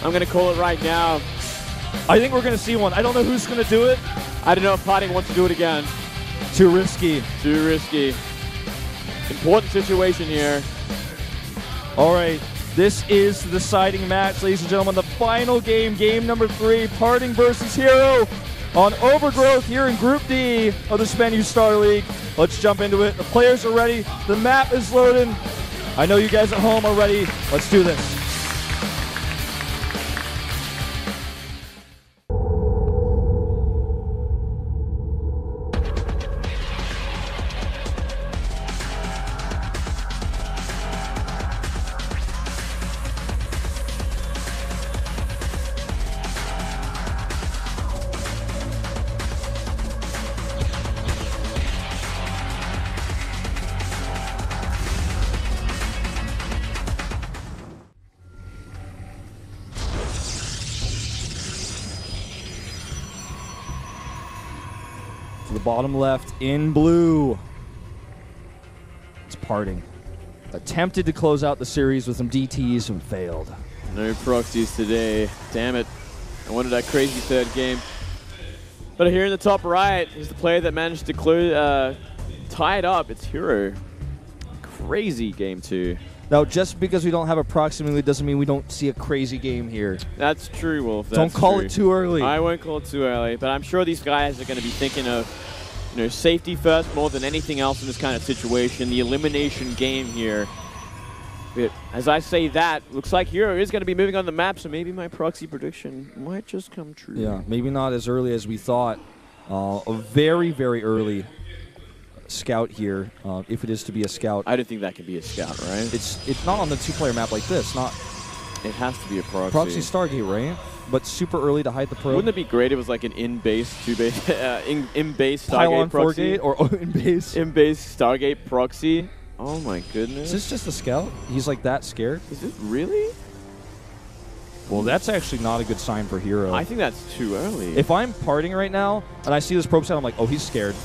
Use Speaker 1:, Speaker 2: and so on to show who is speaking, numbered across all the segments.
Speaker 1: I'm going to call it right now.
Speaker 2: I think we're going to see one. I don't know who's going to do it.
Speaker 1: I don't know if PartinG wants to do it again.
Speaker 2: Too risky.
Speaker 1: Too risky. Important situation here.
Speaker 2: All right. This is the deciding match, ladies and gentlemen. The final game, game number 3, PartinG versus herO on Overgrowth here in Group D of the SBENU Star League. Let's jump into it. The players are ready. The map is loading. I know you guys at home are ready. Let's do this. To the bottom left in blue, it's PartinG. Attempted to close out the series with some DTs and failed.
Speaker 1: No proxies today. Damn it. I wanted that crazy third game. But here in the top right is the player that managed to tie it up. It's herO. Crazy game 2.
Speaker 2: Now, just because we don't have approximately doesn't mean we don't see a crazy game here.
Speaker 1: That's true, Wolf.
Speaker 2: Don't call it too early.
Speaker 1: I won't call it too early, but I'm sure these guys are going to be thinking of, safety first more than anything else in this kind of situation. The elimination game here. But as I say that, looks like herO is going to be moving on the map, so maybe my proxy prediction might just come true.
Speaker 2: Yeah, maybe not as early as we thought. A very, very early scout here, if it is to be a scout.
Speaker 1: I don't think that can be a scout, right?
Speaker 2: It's not on the 2-player map like this.
Speaker 1: It has to be a proxy.
Speaker 2: Proxy Stargate, right? But super early to hide the probe.
Speaker 1: Wouldn't it be great if it was like an in-base, in-base Stargate
Speaker 2: Pylon
Speaker 1: proxy?
Speaker 2: 4-gate or in-base?
Speaker 1: In-base Stargate proxy. Oh my goodness.
Speaker 2: Is this just a scout? He's like that scared?
Speaker 1: Is it really?
Speaker 2: Well, that's actually not a good sign for herO.
Speaker 1: I think that's too early.
Speaker 2: If I'm PartinG right now and I see this probe set, I'm like, oh, he's scared.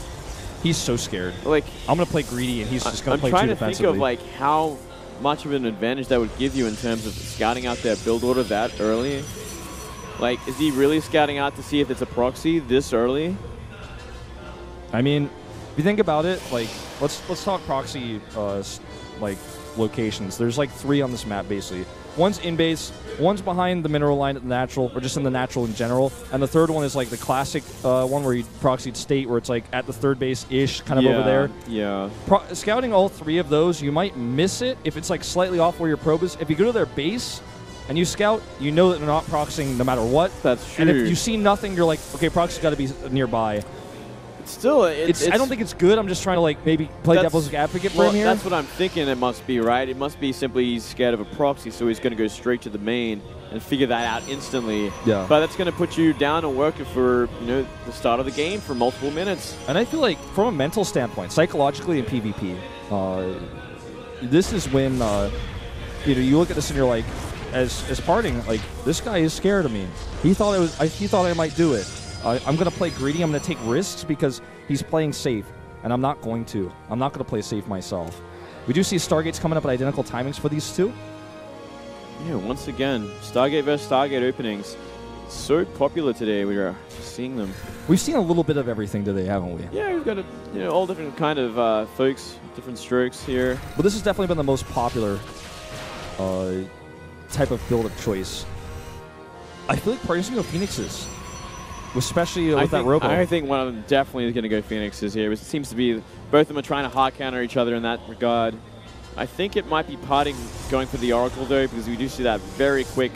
Speaker 2: He's so scared.
Speaker 1: Like,
Speaker 2: I'm going to play greedy, and he's just going to play too defensively.
Speaker 1: I'm trying to think of like how much of an advantage that would give you in terms of scouting out their build order that early. Like, is he really scouting out to see if it's a proxy this early?
Speaker 2: I mean, if you think about it, like, let's talk proxy, like, locations. There's like 3 on this map, basically. One's in base, one's behind the mineral line at the natural, or just in the natural in general, and the third one is like the classic one where you proxied state, where it's like at the third base-ish, kind of over there.
Speaker 1: Yeah.
Speaker 2: Scouting all 3 of those, you might miss it if it's like slightly off where your probe is. If you go to their base and you scout, you know that they're not proxying no matter what.
Speaker 1: That's true.
Speaker 2: And if you see nothing, you're like, okay, proxy's got to be nearby.
Speaker 1: Still,
Speaker 2: I don't think it's good. I'm just trying to like maybe play devil's advocate for him here.
Speaker 1: That's what I'm thinking it must be, right? It must be simply he's scared of a proxy, so he's going to go straight to the main and figure that out instantly.
Speaker 2: Yeah.
Speaker 1: But that's going to put you down and work for the start of the game for multiple minutes.
Speaker 2: And I feel like from a mental standpoint, psychologically in PvP, this is when you look at this and you're like, as PartinG, like this guy is scared of me. He thought I might do it. I'm going to play greedy. I'm going to take risks because he's playing safe, and I'm not going to. I'm not going to play safe myself. We do see Stargates coming up at identical timings for these 2.
Speaker 1: Yeah, once again, Stargate versus Stargate openings. So popular today. We are seeing them.
Speaker 2: We've seen a little bit of everything today, haven't we?
Speaker 1: Yeah, we've got all different kind of folks, different strokes here.
Speaker 2: But this has definitely been the most popular type of build of choice. I feel like PartinG's going to go Phoenixes. Especially with that robo.
Speaker 1: I think one of them definitely is going to go Phoenixes here. It seems to be both of them are trying to hard counter each other in that regard. I think it might be PartinG going for the Oracle, though, because we do see that very quick.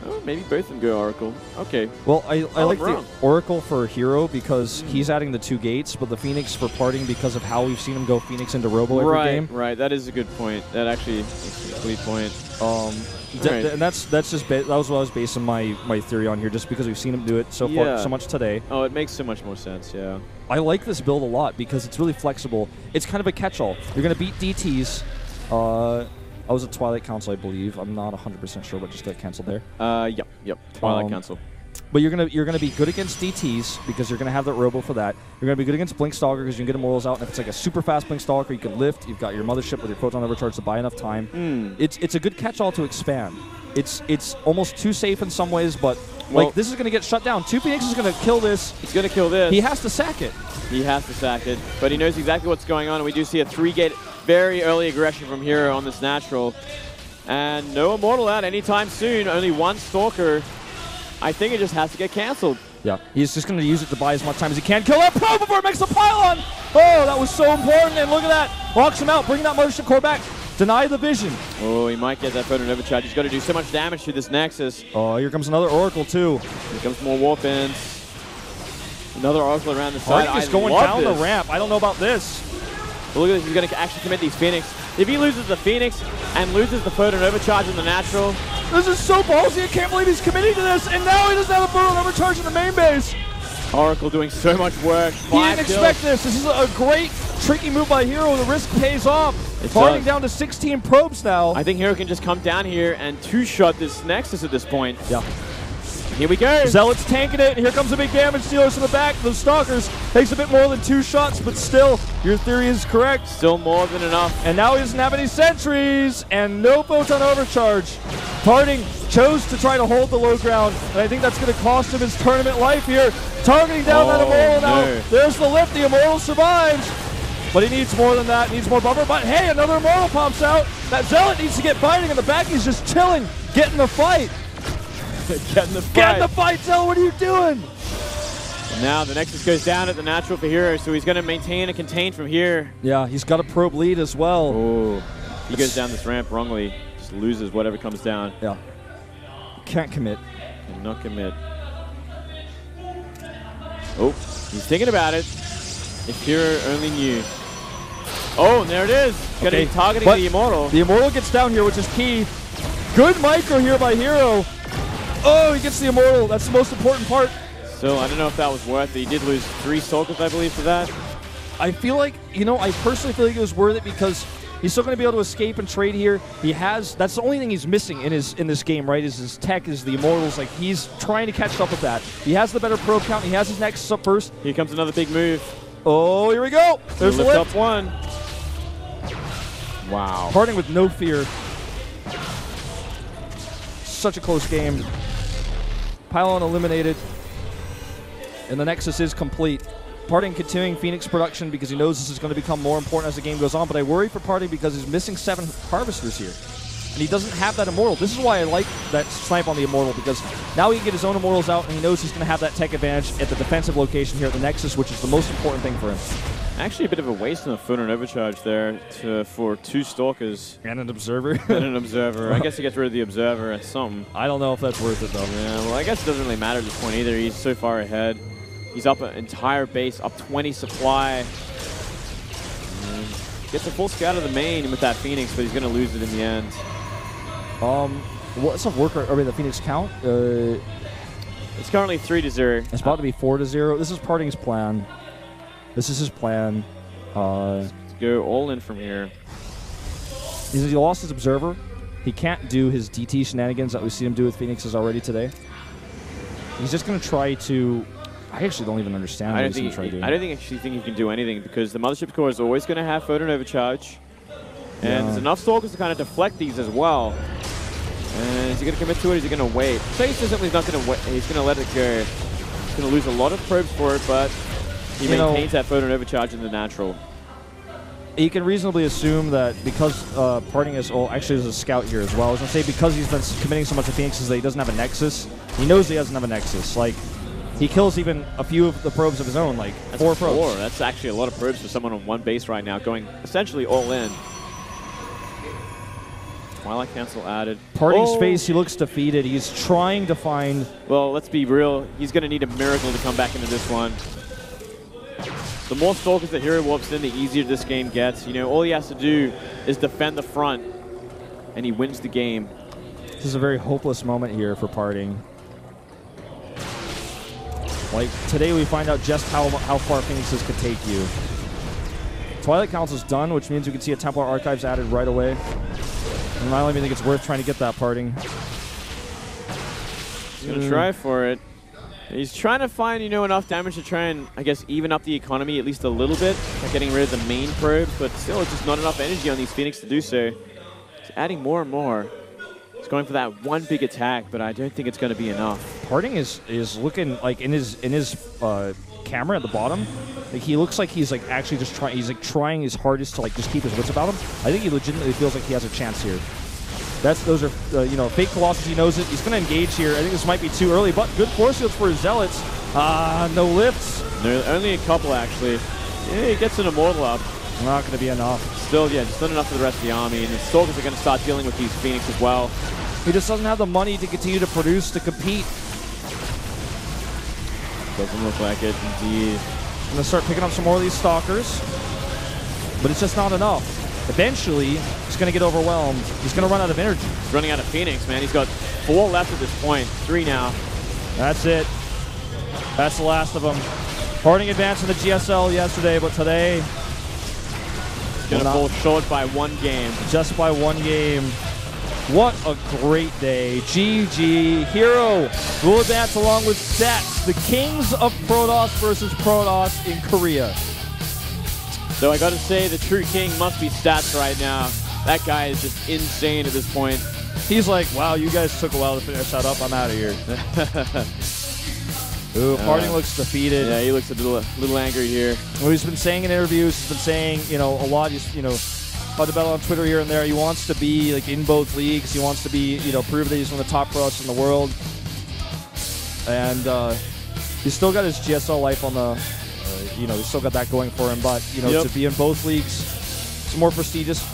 Speaker 1: Oh, maybe both of them go Oracle. Okay.
Speaker 2: Well, I like the Oracle for herO because he's adding the 2 gates, but the Phoenix for PartinG because of how we've seen him go Phoenix into robo every game.
Speaker 1: Right, that is a good point. That actually is a complete point.
Speaker 2: And that was what I was basing my theory on here, just because we've seen him do it so much today.
Speaker 1: Oh, it makes so much more sense, yeah.
Speaker 2: I like this build a lot because it's really flexible. It's kind of a catch-all. You're going to beat DTs. I was a Twilight Council, I believe. I'm not 100% sure what just got canceled there.
Speaker 1: Yep. Twilight Council.
Speaker 2: But you're gonna be good against DTs because you're gonna have that robo for that. You're gonna be good against Blink Stalker because you can get Immortals out, and if it's like a super fast Blink Stalker, you can lift. You've got your Mothership with your Photon Overcharge to buy enough time. It's a good catch-all to expand. It's almost too safe in some ways, but like this is gonna get shut down. 2 Phoenix is gonna kill this.
Speaker 1: He's gonna kill this.
Speaker 2: He has to sack it.
Speaker 1: He has to sack it, but he knows exactly what's going on. And we do see a 3-gate, very early aggression from herO on this natural, and no Immortal out anytime soon. Only 1 Stalker. I think it just has to get canceled.
Speaker 2: Yeah, he's just going to use it to buy as much time as he can. Kill that Pro before it makes a pylon! Oh, that was so important, and look at that. Locks him out, bring that Mothership Core back. Deny the vision.
Speaker 1: Oh, he might get that Photon Overcharge. He's got to do so much damage to this Nexus.
Speaker 2: Oh, here comes another Oracle, too.
Speaker 1: Here comes more Warpins. Another Oracle around the side.
Speaker 2: He's going down the ramp. I don't know about this.
Speaker 1: But look at this. He's going to actually commit these Phoenix. If he loses the Phoenix and loses the Photon Overcharge in the natural,
Speaker 2: this is so ballsy. I can't believe he's committing to this. And now he doesn't have a Photon Overcharge in the main base.
Speaker 1: Oracle doing so much work.
Speaker 2: He didn't expect this. This is a great, tricky move by herO. The risk pays off. Farting down to 16 probes now.
Speaker 1: I think herO can just come down here and 2-shot this Nexus at this point.
Speaker 2: Yeah.
Speaker 1: Here we go.
Speaker 2: Zealot's tanking it, and here comes a big damage dealers from the back. Those Stalkers takes a bit more than 2 shots, but still, your theory is correct.
Speaker 1: Still more than enough.
Speaker 2: And now he doesn't have any sentries, and no Photon Overcharge. PartinG chose to try to hold the low ground, and I think that's going to cost him his tournament life here. Targeting down that Immortal now. There's the lift. The Immortal survives. But he needs more than that. Needs more buffer. But hey, another Immortal pops out. That Zealot needs to get fighting in the back. He's just chilling, getting the fight.
Speaker 1: Get in the fight.
Speaker 2: Get in the fight, Zealot. What are you doing?
Speaker 1: Now the Nexus goes down at the natural for herO, so he's going to maintain and contain from here.
Speaker 2: Yeah, he's got a probe lead as well.
Speaker 1: Oh, he goes down this ramp wrongly. Just loses whatever comes down.
Speaker 2: Yeah. Can't commit.
Speaker 1: Cannot commit. Oh, he's thinking about it. If herO only knew. Oh, and there it is. Going to be targeting the Immortal.
Speaker 2: The Immortal gets down here, which is key. Good micro here by herO. Oh, he gets the Immortal. That's the most important part.
Speaker 1: So I don't know if that was worth it. He did lose 3 Stalkers, I believe, for that.
Speaker 2: I feel like, I personally feel like it was worth it because he's still going to be able to escape and trade here. That's the only thing he's missing in this game, right, is his tech, is the Immortals. Like, he's trying to catch up with that. He has the better probe count. He has his Nexus up first.
Speaker 1: Here comes another big move.
Speaker 2: Oh, here we go. There's the lift.
Speaker 1: Up 1. Wow.
Speaker 2: PartinG with no fear. Such a close game. Pylon eliminated. And the Nexus is complete. PartinG continuing Phoenix production because he knows this is going to become more important as the game goes on. But I worry for PartinG because he's missing 7 Harvesters here. And he doesn't have that Immortal. This is why I like that snipe on the Immortal, because now he can get his own Immortals out, and he knows he's going to have that tech advantage at the defensive location here at the Nexus, which is the most important thing for him.
Speaker 1: Actually, a bit of a waste on the Photon Overcharge there for 2 Stalkers.
Speaker 2: And an Observer.
Speaker 1: And an Observer. I guess he gets rid of the Observer at some.
Speaker 2: I don't know if that's worth it, though.
Speaker 1: Yeah, well, I guess it doesn't really matter at this point either. He's so far ahead. He's up an entire base, up 20 supply. And gets a full scout of the main with that Phoenix, but he's going to lose it in the end.
Speaker 2: What's the work rate? The Phoenix count?
Speaker 1: It's currently 3-0.
Speaker 2: It's about to be 4-0. This is PartinG's plan. This is his plan.
Speaker 1: Let's go all in from here.
Speaker 2: He lost his Observer. He can't do his DT shenanigans that we've seen him do with Phoenixes already today. He's just going to try to... I actually don't even understand what he's going to try doing.
Speaker 1: I don't actually think he can do anything because the Mothership Core is always going to have Photon Overcharge. And there's enough Stalkers to kind of deflect these as well. And is he going to commit to it? Is he going to wait? So he's simply not going to wait. He's going to let it go. He's going to lose a lot of probes for it, but he maintains that Photon Overcharge in the natural.
Speaker 2: You can reasonably assume that because PartinG is... Oh, actually, there's a scout here as well. I was going to say because he's been committing so much to Phoenixes that he doesn't have a Nexus. He knows he doesn't have a Nexus. Like, he kills even a few of the probes of his own, like 4 probes.
Speaker 1: That's actually a lot of probes for someone on 1 base right now, going essentially all in. Twilight Cancel added.
Speaker 2: PartinG's face, he looks defeated. He's trying to find...
Speaker 1: Well, let's be real. He's going to need a miracle to come back into this one. The more Stalkers that herO warps in, the easier this game gets. All he has to do is defend the front, and he wins the game.
Speaker 2: This is a very hopeless moment here for PartinG. Like, today we find out just how far Phoenixes could take you. Twilight Council's done, which means we can see a Templar Archives added right away. And I don't even think it's worth trying to get that PartinG.
Speaker 1: He's going to try for it. He's trying to find, enough damage to try and, I guess, even up the economy at least a little bit. By getting rid of the main probes, but still it's just not enough energy on these Phoenix to do so. He's adding more and more. He's going for that one big attack, but I don't think it's going to be enough.
Speaker 2: PartinG is looking like in his camera at the bottom. Like he looks like he's like actually just trying. He's like trying his hardest to like just keep his wits about him. I think he legitimately feels like he has a chance here. Those are fake Colossus. He knows it. He's going to engage here. I think this might be too early, but good force fields for his Zealots. No lifts.
Speaker 1: There's only a couple actually. Yeah, he gets an Immortal up.
Speaker 2: Not going to be enough.
Speaker 1: Still, yeah, just not enough for the rest of the army. And the Stalkers are going to start dealing with these Phoenix as well.
Speaker 2: He just doesn't have the money to continue to produce, to compete.
Speaker 1: Doesn't look like it, indeed.
Speaker 2: Going to start picking up some more of these Stalkers, but it's just not enough. Eventually, he's going to get overwhelmed. He's going to run out of energy.
Speaker 1: He's running out of Phoenix, man. He's got 4 left at this point. 3 now.
Speaker 2: That's it. That's the last of them. PartinG advanced in the GSL yesterday, but today...
Speaker 1: He's going to fall short by 1 game.
Speaker 2: Just by 1 game. What a great day. GG. herO will advance along with set3, the kings of Protoss versus Protoss in Korea.
Speaker 1: So I got to say, the true king must be Stats right now. That guy is just insane at this point.
Speaker 2: He's like, wow, you guys took a while to finish that up. I'm out of here. Ooh, PartinG looks defeated.
Speaker 1: Yeah, he looks a little angry here.
Speaker 2: Well, he's been saying in interviews, he's been saying, a lot, about the battle on Twitter here and there. He wants to be like in both leagues. He wants to be, prove that he's one of the top pros in the world. And he's still got his GSL life on the, he's still got that going for him. But, to be in both leagues, it's more prestigious.